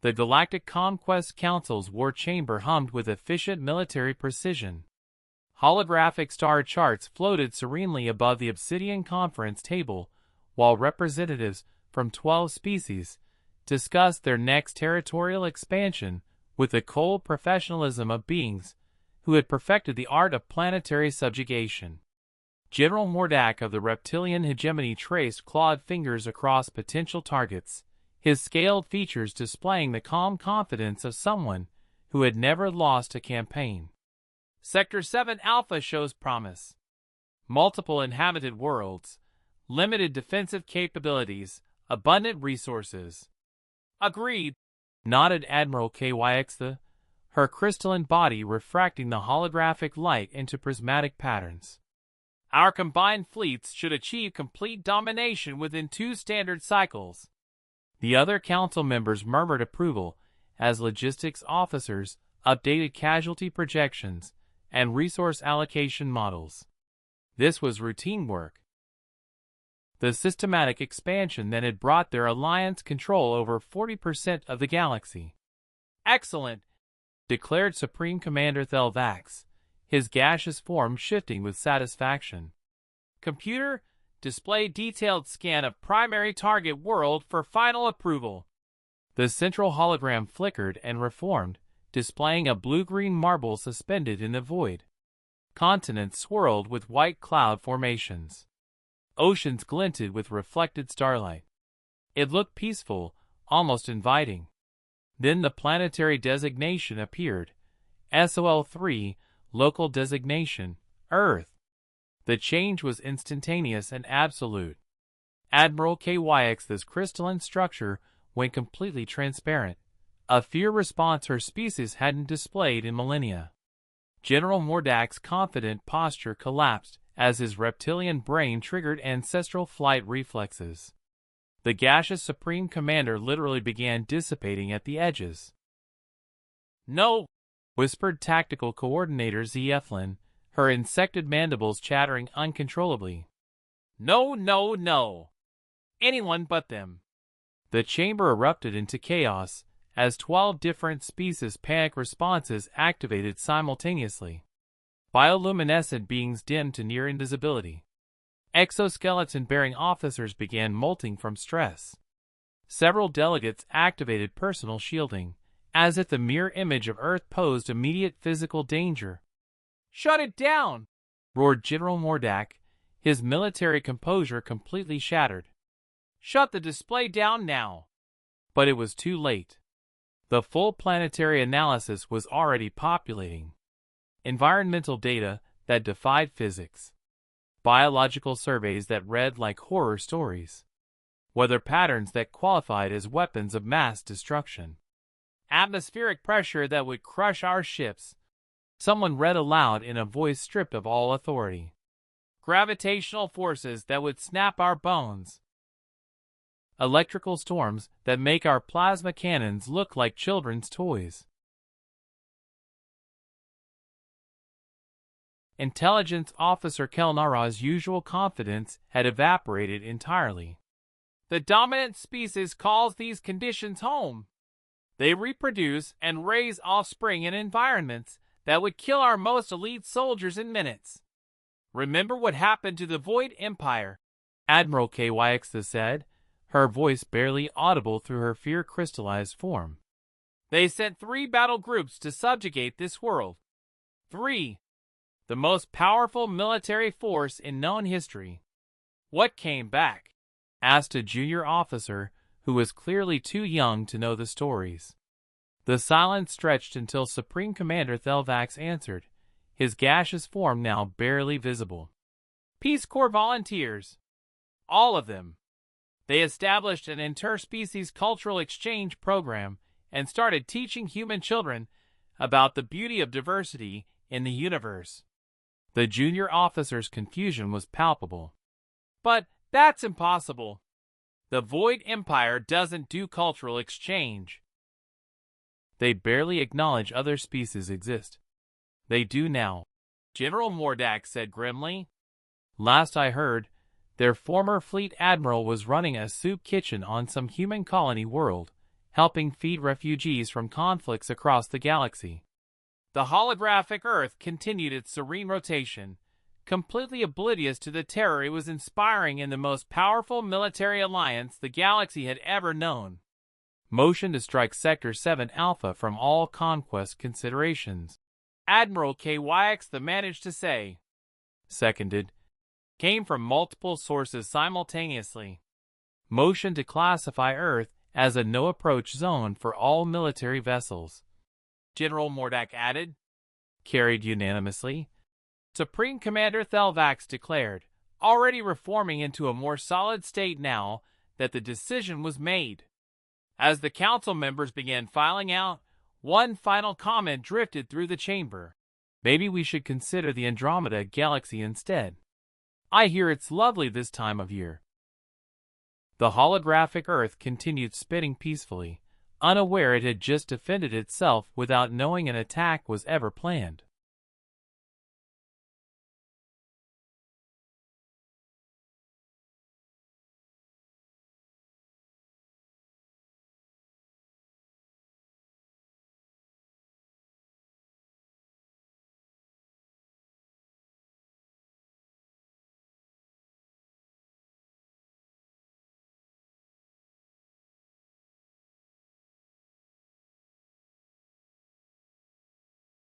The Galactic Conquest Council's war chamber hummed with efficient military precision. Holographic star charts floated serenely above the obsidian conference table, while representatives from 12 species discussed their next territorial expansion with the cold professionalism of beings who had perfected the art of planetary subjugation. General Mordak of the reptilian hegemony traced clawed fingers across potential targets, his scaled features displaying the calm confidence of someone who had never lost a campaign. Sector 7 Alpha shows promise. Multiple inhabited worlds, limited defensive capabilities, abundant resources. Agreed, nodded Admiral KYX, her crystalline body refracting the holographic light into prismatic patterns. Our combined fleets should achieve complete domination within 2 standard cycles. The other council members murmured approval as logistics officers updated casualty projections and resource allocation models. This was routine work. The systematic expansion that had brought their alliance control over 40% of the galaxy. Excellent, declared Supreme Commander Thelvax, his gaseous form shifting with satisfaction. Computer, display detailed scan of primary target world for final approval. The central hologram flickered and reformed, displaying a blue-green marble suspended in the void. Continents swirled with white cloud formations. Oceans glinted with reflected starlight. It looked peaceful, almost inviting. Then the planetary designation appeared. SOL3, local designation, Earth. The change was instantaneous and absolute. Admiral KYX's crystalline structure went completely transparent, a fear response her species hadn't displayed in millennia. General Mordak's confident posture collapsed as his reptilian brain triggered ancestral flight reflexes. The gaseous Supreme Commander literally began dissipating at the edges. "No!" whispered Tactical Coordinator Zeflin, her insected mandibles chattering uncontrollably. "No, no, no! Anyone but them!" The chamber erupted into chaos as 12 different species' panic responses activated simultaneously. Bioluminescent beings dimmed to near invisibility. Exoskeleton-bearing officers began molting from stress. Several delegates activated personal shielding, as if the mere image of Earth posed immediate physical danger. "Shut it down!" roared General Mordak, his military composure completely shattered. "Shut the display down now!" But it was too late. The full planetary analysis was already populating. Environmental data that defied physics. Biological surveys that read like horror stories. Weather patterns that qualified as weapons of mass destruction. Atmospheric pressure that would crush our ships. Someone read aloud in a voice stripped of all authority. Gravitational forces that would snap our bones. Electrical storms that make our plasma cannons look like children's toys. Intelligence Officer Kelnara's usual confidence had evaporated entirely. "The dominant species calls these conditions home. They reproduce and raise offspring in environments that would kill our most elite soldiers in minutes. Remember what happened to the Void Empire," Admiral KYX said, her voice barely audible through her fear-crystallized form. "They sent 3 battle groups to subjugate this world. 3. The most powerful military force in known history. What came back?" asked a junior officer who was clearly too young to know the stories. The silence stretched until Supreme Commander Thelvax answered, his gaseous form now barely visible. "Peace Corps volunteers. All of them. They established an interspecies cultural exchange program and started teaching human children about the beauty of diversity in the universe." The junior officer's confusion was palpable. "But that's impossible. The Void Empire doesn't do cultural exchange." "They barely acknowledge other species exist." "They do now," General Mordak said grimly. "Last I heard, their former fleet admiral was running a soup kitchen on some human colony world, helping feed refugees from conflicts across the galaxy. The holographic Earth continued its serene rotation, completely oblivious to the terror it was inspiring in the most powerful military alliance the galaxy had ever known. Motion to strike Sector 7 Alpha from all conquest considerations. Admiral KYX the managed to say. Seconded. Came from multiple sources simultaneously. Motion to classify Earth as a no-approach zone for all military vessels. General Mordak added. Carried unanimously. Supreme Commander Thelvax declared, already reforming into a more solid state now that the decision was made. As the council members began filing out, one final comment drifted through the chamber. Maybe we should consider the Andromeda Galaxy instead. I hear it's lovely this time of year. The holographic Earth continued spinning peacefully, unaware it had just defended itself without knowing an attack was ever planned.